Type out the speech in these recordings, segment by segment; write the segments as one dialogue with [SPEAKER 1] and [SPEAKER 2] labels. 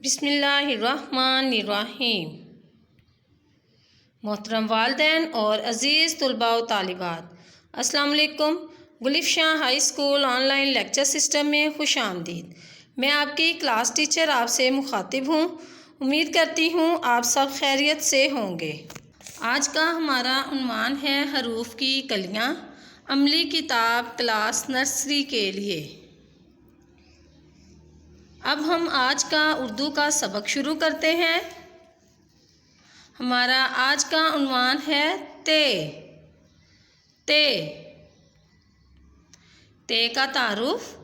[SPEAKER 1] बिस्मिल्लाहिर्रहमानिर्रहीम। मोहतरम वालिदैन और अज़ीज़ तलबा व तालिबात, अस्सलाम वालेकुम। Gulif Shah high school online lecture system में खुश आमदीद। मैं आपकी क्लास टीचर आपसे मुखातिब हूँ। उम्मीद करती हूँ आप सब खैरियत से होंगे। आज का हमारा उन्वान है हरूफ की कलियाँ, अमली किताब क्लास नर्सरी के लिए। अब हम आज का उर्दू का सबक शुरू करते हैं। हमारा आज का उन्वान है ते। ते ते का तारुफ।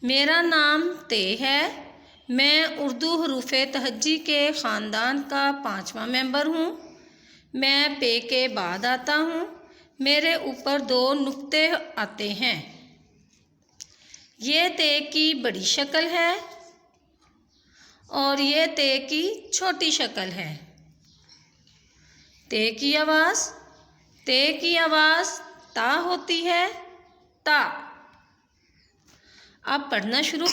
[SPEAKER 1] मेरा नाम ते है। मैं उर्दू हरूफ़े तहज्जी के ख़ानदान का 5वां मेंबर हूँ। मैं पे के बाद आता हूँ। मेरे ऊपर 2 नुक्ते आते हैं। ये ते की बड़ी शक्ल है और ये ते की छोटी शक्ल है। ते की आवाज़ ता होती है, ता। अब पढ़ना शुरू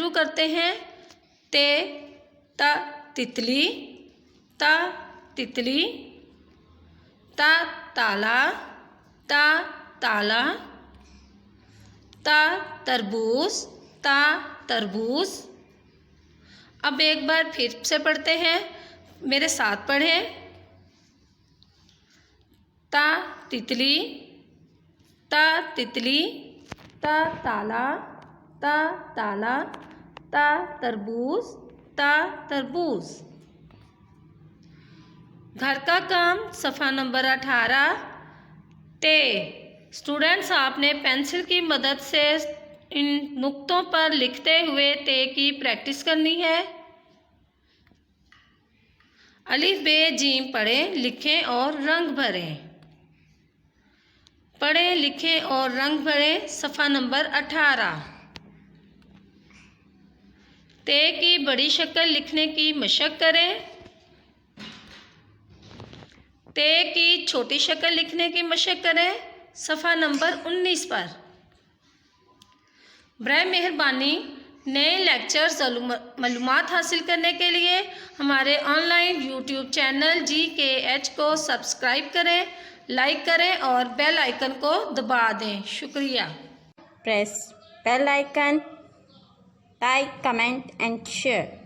[SPEAKER 1] करते हैं। ते ता तितली, ता तितली, ता ताला, ता ताला, ता तरबूज, ता तरबूज। अब एक बार फिर से पढ़ते हैं, मेरे साथ पढ़ें। ता तितली, ता तितली, ता ताला, ता ताला, ता तरबूज, ता तरबूज। घर का काम सफ़ा नंबर 18। ते स्टूडेंट्स, आपने पेंसिल की मदद से इन नुक्तों पर लिखते हुए ते की प्रैक्टिस करनी है। अलिफ बे जीम पढ़ें, लिखें और रंग भरें। पढ़ें, लिखें और रंग भरें। सफ़ा नंबर 18। ते की बड़ी शक्ल लिखने की मशक करें। ते की छोटी शक्ल लिखने की मशक करें। सफ़ा नंबर 19 पर। बराए मेहरबानी नए लेक्चर्स मालूमात हासिल करने के लिए हमारे ऑनलाइन यूट्यूब चैनल GKH को सब्सक्राइब करें, लाइक करें और बेल आइकन को दबा दें। शुक्रिया।
[SPEAKER 2] Press bell icon, like, comment and share.